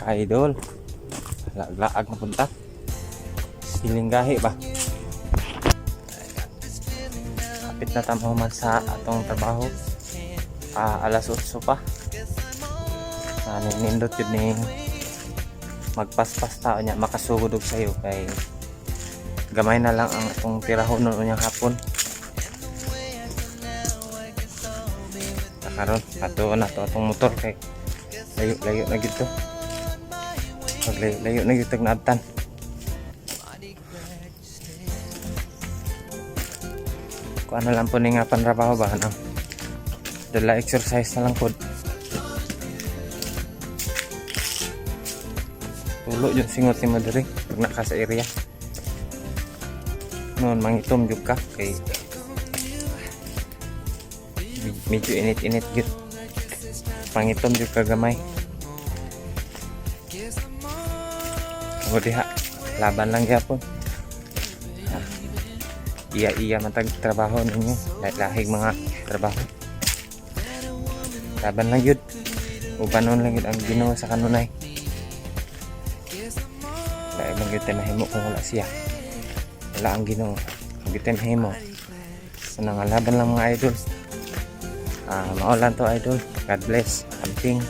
ka-idol. Laag na punta. Silinggahi ba? Kapit na tamo man sa atong trabaho. Alas 8 pa. Nindot yun ni magpaspas tao niya makasugod og sayo kay gamay na lang ang atong tirahon nun unyang hapon. Karon ato na to atong motor kay layo na gid to. Pag layo na gid tag naabtan. Kung ano lang po ni nga panrabaho ba ano. Dala exercise na lang po. Tulo yung singot ni Madrid pag naka sa area. Noon mangitom jud ka kay medyo init-init gid. Pangitom jud ka gamay. O diha, laban lang gyapon. Iya matag trabaho ninyo, lahig mga trabaho. Laban lang yun. Ubanon lang yun ang Ginoo sa kanunay. Dahil lang yun tayo mahimo kung wala siya. Wala ang Ginoo. Ang yun tayo mahimo. So nangalaban lang mga idol. Maulan to idol. God bless. Amping.